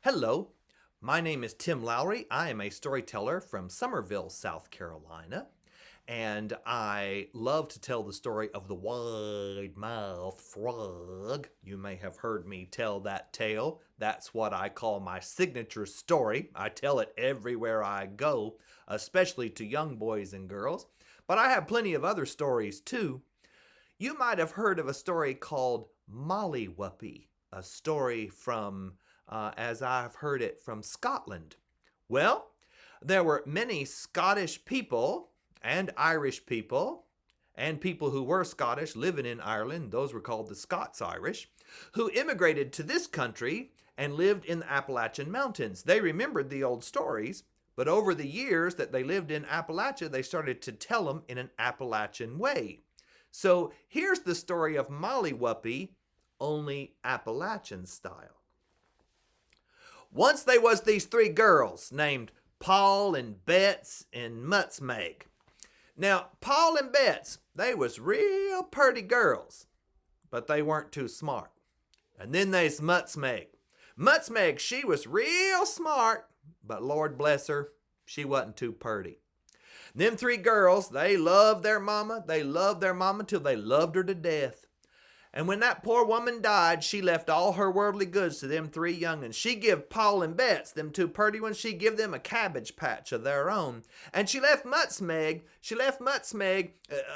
Hello, my name is Tim Lowry. I am a storyteller from Summerville, South Carolina, and I love to tell the story of the wide-mouthed frog. You may have heard me tell that tale. That's what I call my signature story. I tell it everywhere I go, especially to young boys and girls. But I have plenty of other stories too. You might have heard of a story called Mollie Whuppie, a story from as I've heard it, from Scotland. Well, there were many Scottish people and Irish people and people who were Scottish living in Ireland, those were called the Scots-Irish, who immigrated to this country and lived in the Appalachian Mountains. They remembered the old stories, but over the years that they lived in Appalachia, they started to tell them in an Appalachian way. So here's the story of Mollie Whuppie, only Appalachian style. Once they was these three girls named Paul and Bets and Mutsmeg. Now, Paul and Bets, they was real purty girls, but they weren't too smart. And then there's Mutsmeg. Mutsmeg, she was real smart, but Lord bless her, she wasn't too purty. Them three girls, they loved their mama. They loved their mama till they loved her to death. And when that poor woman died, she left all her worldly goods to them three young'uns. She give Paul and Bets, them two purty ones, she give them a cabbage patch of their own. And she left Mutsmeg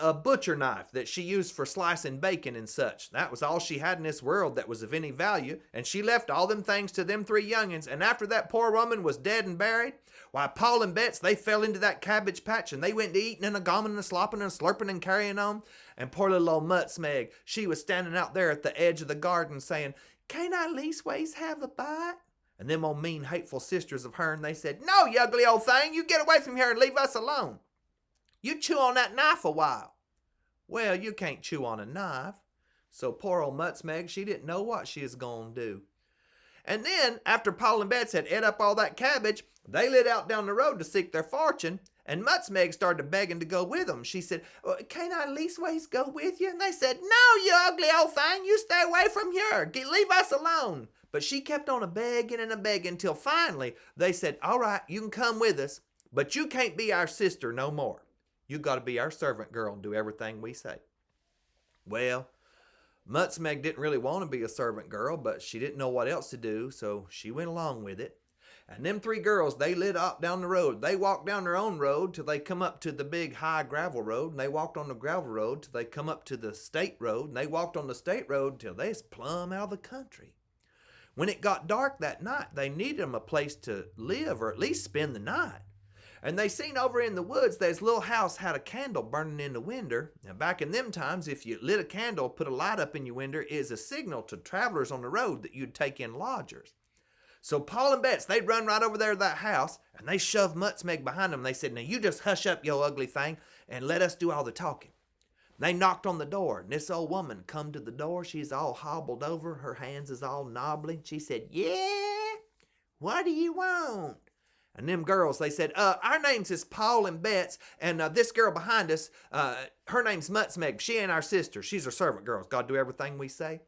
a butcher knife that she used for slicing bacon and such. That was all she had in this world that was of any value. And she left all them things to them three young'uns. And after that poor woman was dead and buried, why, Paul and Bets, they fell into that cabbage patch and they went to eating and a gomming and a slopping and a slurping and carrying on. And poor little old Mutsmeg, she was standing out there at the edge of the garden saying, "Can't I leastways have a bite?" And them old mean, hateful sisters of hern, they said, "No, you ugly old thing, you get away from here and leave us alone. You chew on that knife a while." Well, you can't chew on a knife. So poor old Mutsmeg, she didn't know what she was going to do. And then, after Paul and Bets had ate up all that cabbage, they lit out down the road to seek their fortune, and Mutsmeg started begging to go with them. She said, "Can't I leastways go with you?" And they said, "No, you ugly old thing, you stay away from here. Leave us alone." But she kept on a-begging and a-begging until finally they said, "All right, you can come with us, but you can't be our sister no more. You got to be our servant girl and do everything we say." Well, Mutsmeg didn't really want to be a servant girl, but she didn't know what else to do, so she went along with it. And them three girls, they lit up down the road. They walked down their own road till they come up to the big high gravel road, and they walked on the gravel road till they come up to the state road, and they walked on the state road till they's plumb out of the country. When it got dark that night, they needed them a place to live or at least spend the night. And they seen over in the woods, there's a little house had a candle burning in the window. And back in them times, if you lit a candle, put a light up in your window, is a signal to travelers on the road that you'd take in lodgers. So Paul and Bets, they'd run right over there to that house, and they shoved Mutsmeg behind them. They said, "Now you just hush up, you ugly thing, and let us do all the talking." They knocked on the door, and this old woman come to the door. She's all hobbled over. Her hands is all knobbly. She said, "Yeah, what do you want?" And them girls, they said, "Our names is Paul and Bets, and this girl behind us, her name's Mutsmeg. She ain't our sister. She's our servant girl. Got to do everything we say.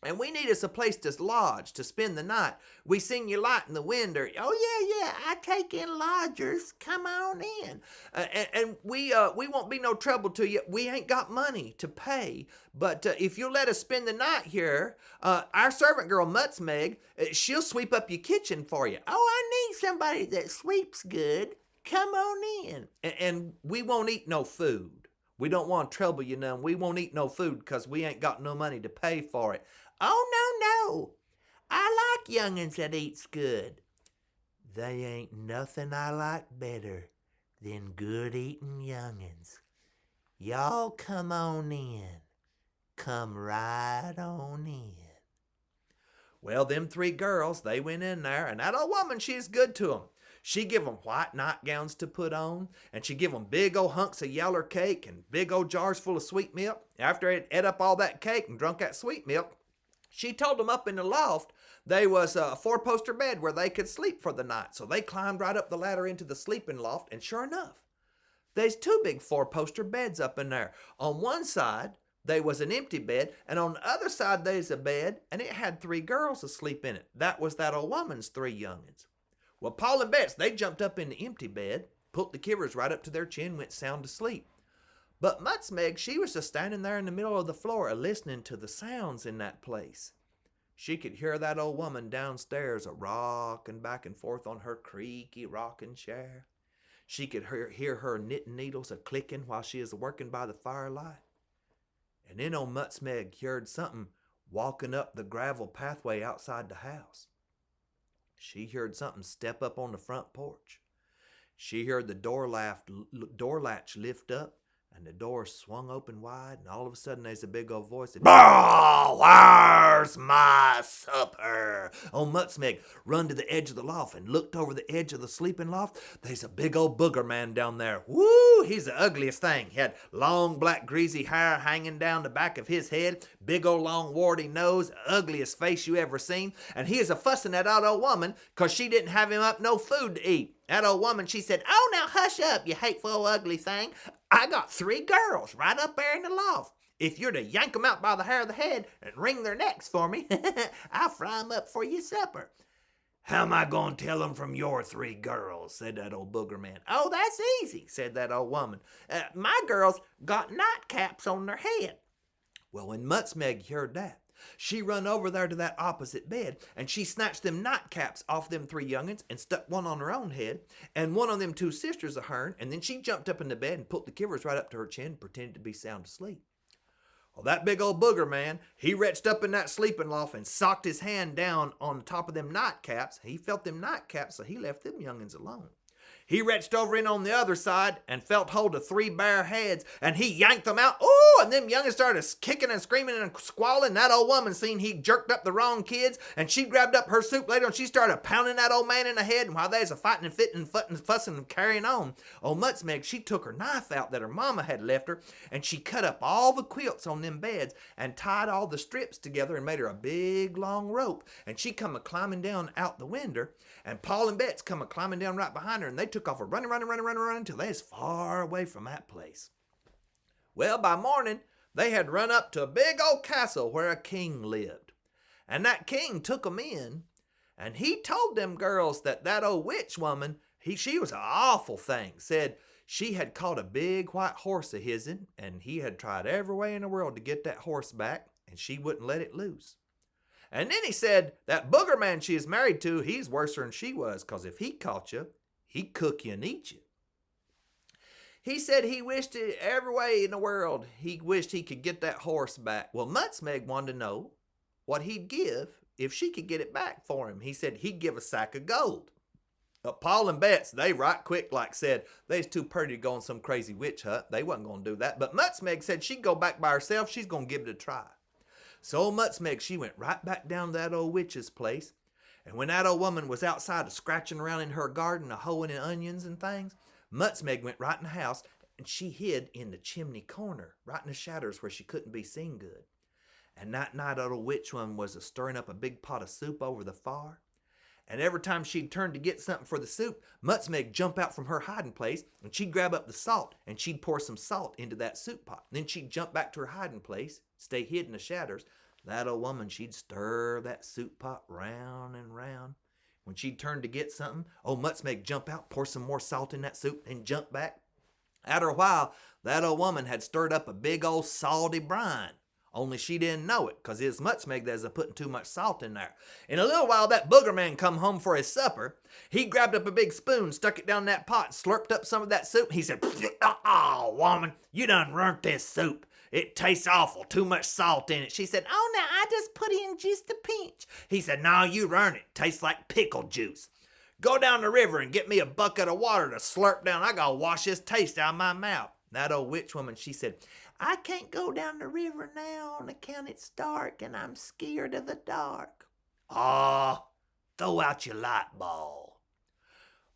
And we need us a place to lodge, to spend the night. We seen you light in the window." "Oh, yeah, I take in lodgers. Come on in. And we won't be no trouble to you. We ain't got money to pay. But if you'll let us spend the night here, our servant girl, Mutsmeg, she'll sweep up your kitchen for you." "Oh, I need somebody that sweeps good. Come on in. And we won't eat no food. We don't want to trouble you none. We won't eat no food because we ain't got no money to pay for it." "Oh, no. I like young'uns that eats good." "They ain't nothing I like better than good eating young'uns. Y'all come on in. Come right on in." Well, them three girls, they went in there, and that old woman, she's good to them. She give them white nightgowns to put on, and she give them big old hunks of yaller cake and big old jars full of sweet milk. After it ate up all that cake and drunk that sweet milk, she told them up in the loft they was a four-poster bed where they could sleep for the night. So they climbed right up the ladder into the sleeping loft, and sure enough, there's two big four-poster beds up in there. On one side there was an empty bed, and on the other side there's a bed, and it had 3 girls asleep in it. That was that old woman's 3 youngins. Well, Paul and Bets, they jumped up in the empty bed, pulled the covers right up to their chin, went sound asleep. But Mutsmeg, she was just standing there in the middle of the floor listening to the sounds in that place. She could hear that old woman downstairs a-rocking back and forth on her creaky rocking chair. She could hear her knitting needles a-clicking while she was working by the firelight. And then old Mutsmeg heard something walking up the gravel pathway outside the house. She heard something step up on the front porch. She heard the door latch lift up, and the door swung open wide, and all of a sudden there's a big old voice that, "Oh, where's my supper?" Old Mutsmeg run to the edge of the loft and looked over the edge of the sleeping loft. There's a big old booger man down there. Woo! He's the ugliest thing. He had long, black, greasy hair hanging down the back of his head, big old, long, warty nose, ugliest face you ever seen, and he is a-fussing at that old woman because she didn't have him up no food to eat. That old woman, she said, "Oh, now hush up, you hateful, ugly thing. I got 3 girls right up there in the loft. If you're to yank them out by the hair of the head and wring their necks for me, I'll fry them up for your supper." "How am I going to tell them from your 3 girls?" said that old booger man. "Oh, that's easy," said that old woman. "My girls got nightcaps on their head." Well, when Mutsmeg heard that, she run over there to that opposite bed, and she snatched them nightcaps off them 3 youngins and stuck one on her own head and one on them 2 sisters of hern, and then she jumped up in the bed and put the covers right up to her chin and pretended to be sound asleep. Well, that big old booger man, he reached up in that sleeping loft and socked his hand down on the top of them nightcaps. He felt them nightcaps, so he left them youngins alone. He reached over in on the other side and felt hold of 3 bare heads, and he yanked them out. Ooh, and them youngins started kicking and screaming and squalling. That old woman seen he jerked up the wrong kids, and she grabbed up her soup ladle and she started pounding that old man in the head. And while they was a-fighting and fitting and fussing and carrying on, old Mutsmeg, she took her knife out that her mama had left her, and she cut up all the quilts on them beds and tied all the strips together and made her a big long rope. And she come a-climbing down out the window, and Paul and Bets come a-climbing down right behind her, and they took off a running until they was far away from that place. Well, by morning, they had run up to a big old castle where a king lived. And that king took 'em in, and he told them girls that old witch woman, she was an awful thing. Said she had caught a big white horse of his'n, and he had tried every way in the world to get that horse back, and she wouldn't let it loose. And then he said that booger man she is married to, he's worser than she was, 'cause if he caught you, he'd cook you and eat you. He said he wished it every way in the world. He wished he could get that horse back. Well, Mutsmeg wanted to know what he'd give if she could get it back for him. He said he'd give a sack of gold. Paul and Bets, they right quick like said they's too pretty to go on some crazy witch hunt. They wasn't going to do that. But Mutsmeg said she'd go back by herself. She's going to give it a try. So old Mutsmeg, she went right back down to that old witch's place. And when that old woman was outside scratching around in her garden, hoeing in onions and things, Mutsmeg went right in the house, and she hid in the chimney corner, right in the shadows where she couldn't be seen good. And that night, that old witch woman was stirring up a big pot of soup over the fire. And every time she'd turn to get something for the soup, Mutsmeg jump out from her hiding place, and she'd grab up the salt, and she'd pour some salt into that soup pot. And then she'd jump back to her hiding place, stay hid in the shadows. That old woman, she'd stir that soup pot round and round. When she'd turn to get something, old Mutsmeg jump out, pour some more salt in that soup, and jump back. After a while, that old woman had stirred up a big old salty brine. Only she didn't know it, 'cause it's Mutsmeg that was putting too much salt in there. In a little while, that booger man come home for his supper. He grabbed up a big spoon, stuck it down that pot, slurped up some of that soup. He said, "Oh, woman, you done ruined this soup. It tastes awful, too much salt in it." She said, "Oh, now I just put in just a pinch." He said, "No, you ruined it. Tastes like pickle juice. Go down the river and get me a bucket of water to slurp down. I gotta wash this taste out of my mouth." That old witch woman, she said, "I can't go down the river now on account it's dark and I'm scared of the dark." "Aw, throw out your light ball."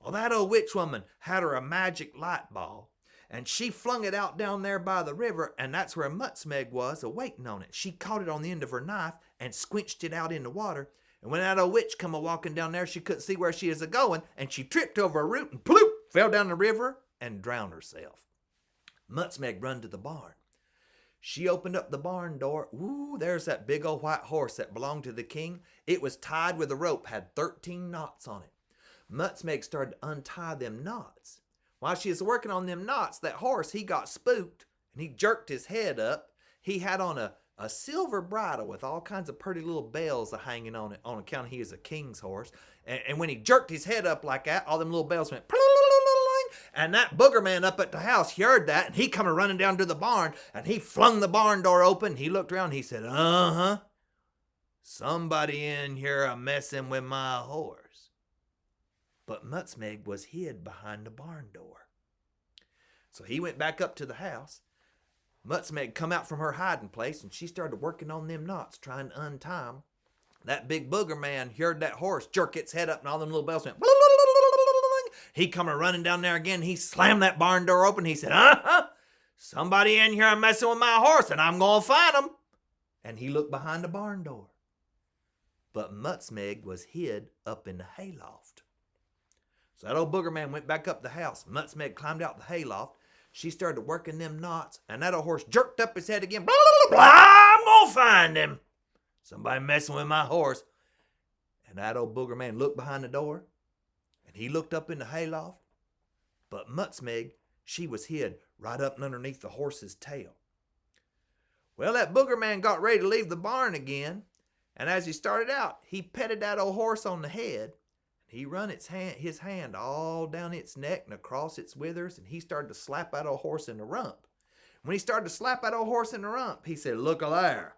Well, that old witch woman had her a magic light ball, and she flung it out down there by the river, and that's where Mutsmeg was, a-waiting on it. She caught it on the end of her knife and squinched it out in the water, and when that old witch come a-walking down there, she couldn't see where she is a-going, and she tripped over a root and bloop, fell down the river and drowned herself. Mutsmeg run to the barn. She opened up the barn door. Ooh, there's that big old white horse that belonged to the king. It was tied with a rope, had 13 knots on it. Mutsmeg started to untie them knots. While she was working on them knots, that horse, he got spooked, and he jerked his head up. He had on a silver bridle with all kinds of pretty little bells hanging on it on account he is a king's horse. And when he jerked his head up like that, all them little bells went, and that booger man up at the house heard that, and he come running down to the barn, and he flung the barn door open. He looked around, and he said, somebody in here a messing with my horse. But Mutsmeg was hid behind the barn door. So he went back up to the house. Mutsmeg come out from her hiding place, and she started working on them knots, trying to untie them. That big booger man heard that horse jerk its head up, and all them little bells went. He come running down there again. He slammed that barn door open. He said, somebody in here messing with my horse, and I'm going to find him. And he looked behind the barn door. But Mutsmeg was hid up in the hayloft. So that old booger man went back up the house. Mutsmeg climbed out the hayloft. She started working them knots, and that old horse jerked up his head again. Blah, blah, blah, blah, I'm going to find him. Somebody messing with my horse. And that old booger man looked behind the door, and he looked up in the hayloft. But Mutsmeg, she was hid right up underneath the horse's tail. Well, that booger man got ready to leave the barn again, and as he started out, he petted that old horse on the head. He run his hand all down its neck and across its withers, and he started to slap that old horse in the rump. When he started to slap that old horse in the rump, he said, look there.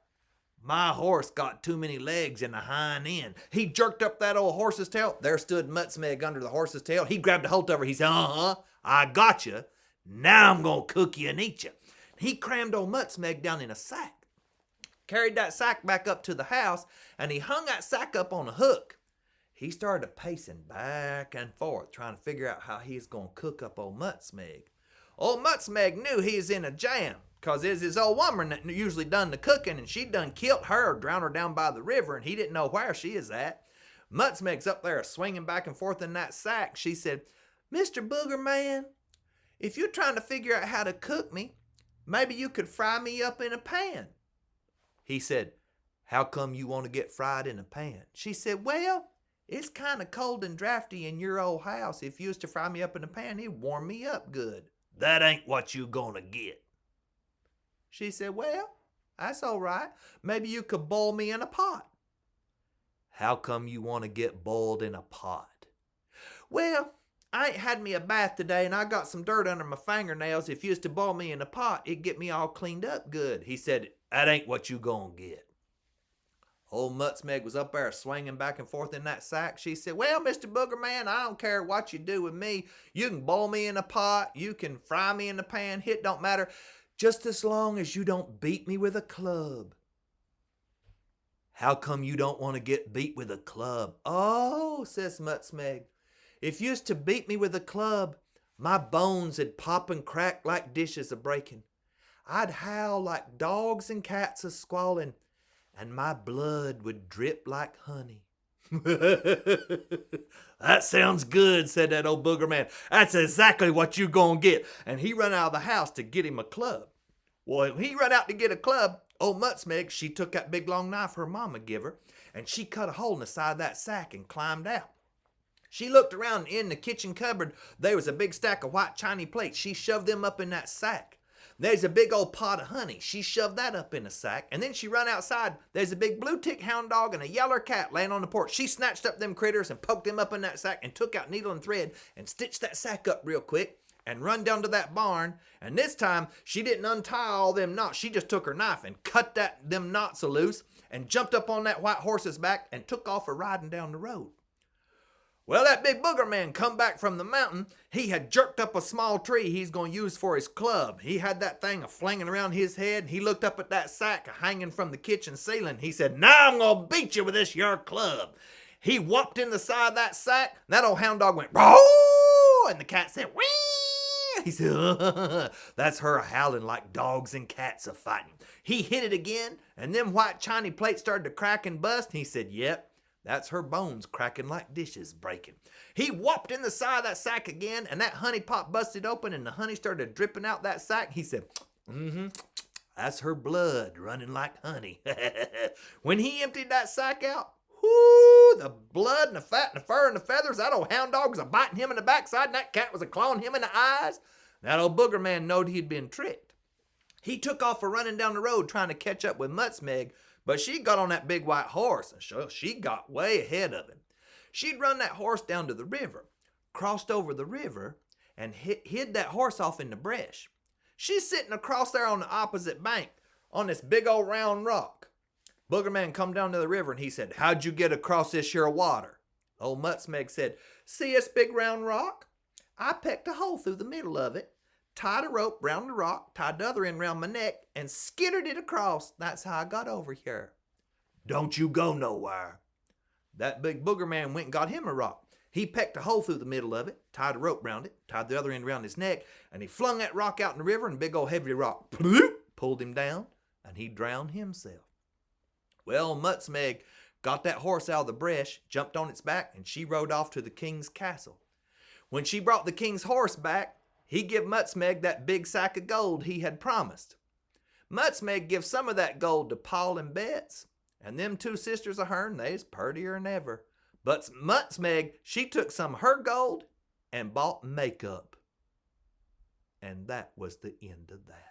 My horse got too many legs in the hind end. He jerked up that old horse's tail. There stood Mutsmeg under the horse's tail. He grabbed a hold of her. He said, I got you. Now I'm going to cook you and eat you. He crammed old Mutsmeg down in a sack, carried that sack back up to the house, and he hung that sack up on a hook. He started pacing back and forth, trying to figure out how he's going to cook up old Mutsmeg. Old Mutsmeg knew he was in a jam, because it's his old woman that usually done the cooking, and she done killed her or drowned her down by the river, and he didn't know where she is at. Mutsmeg's up there swinging back and forth in that sack. She said, Mr. Booger Man, if you're trying to figure out how to cook me, maybe you could fry me up in a pan. He said, how come you want to get fried in a pan? She said, well, it's kind of cold and drafty in your old house. If you was to fry me up in a pan, it'd warm me up good. That ain't what you gonna get. She said, well, that's all right. Maybe you could boil me in a pot. How come you want to get boiled in a pot? Well, I ain't had me a bath today, and I got some dirt under my fingernails. If you was to boil me in a pot, it'd get me all cleaned up good. He said, that ain't what you gonna get. Old Mutsmeg was up there swinging back and forth in that sack. She said, well, Mr. Booger Man, I don't care what you do with me. You can boil me in a pot. You can fry me in a pan. It don't matter. Just as long as you don't beat me with a club. How come you don't want to get beat with a club? Oh, says Mutsmeg, if you used to beat me with a club, my bones would pop and crack like dishes a breaking. I'd howl like dogs and cats a squalling, and my blood would drip like honey. That sounds good, said that old booger man. That's exactly what you gonna get. And he run out of the house to get him a club. Well, when he run out to get a club, old Mutsmeg, she took that big long knife her mama give her, and she cut a hole in the side of that sack and climbed out. She looked around in the kitchen cupboard. There was a big stack of white china plates. She shoved them up in that sack. There's a big old pot of honey. She shoved that up in a sack. And then she run outside. There's a big blue tick hound dog and a yeller cat laying on the porch. She snatched up them critters and poked them up in that sack and took out needle and thread and stitched that sack up real quick and run down to that barn. And this time, she didn't untie all them knots. She just took her knife and cut them knots loose and jumped up on that white horse's back and took off a riding down the road. Well, that big booger man come back from the mountain. He had jerked up a small tree he's going to use for his club. He had that thing flinging around his head. He looked up at that sack hanging from the kitchen ceiling. He said, now I'm going to beat you with this your club. He whopped in the side of that sack. That old hound dog went, "Roar!" And the cat said, "Wee!" He said, that's her howling like dogs and cats a fighting. He hit it again, and them white china plates started to crack and bust. He said, yep. That's her bones cracking like dishes breaking. He whopped in the side of that sack again, and that honey pot busted open, and the honey started dripping out that sack. He said, That's her blood running like honey. When he emptied that sack out, whoo, the blood and the fat and the fur and the feathers, that old hound dog was a biting him in the backside and that cat was a clawing him in the eyes. That old booger man knowed he'd been tricked. He took off for running down the road trying to catch up with Mutsmeg, but she got on that big white horse and she got way ahead of him. She'd run that horse down to the river, crossed over the river, and hid that horse off in the brush. She's sitting across there on the opposite bank on this big old round rock. Booger man come down to the river and he said, "How'd you get across this here water?" Old Mutsmeg said, "See this big round rock? I pecked a hole through the middle of it, tied a rope round the rock, tied the other end round my neck, and skittered it across. That's how I got over here." "Don't you go nowhere." That big booger man went and got him a rock. He pecked a hole through the middle of it, tied a rope round it, tied the other end around his neck, and he flung that rock out in the river, and big old heavy rock pulled him down, and he drowned himself. Well, Mutsmeg got that horse out of the brush, jumped on its back, and she rode off to the king's castle. When she brought the king's horse back, he give Mutsmeg that big sack of gold he had promised. Mutsmeg give some of that gold to Paul and Bets, and them two sisters of hern, they's purtier than ever. But Mutsmeg, she took some of her gold and bought makeup. And that was the end of that.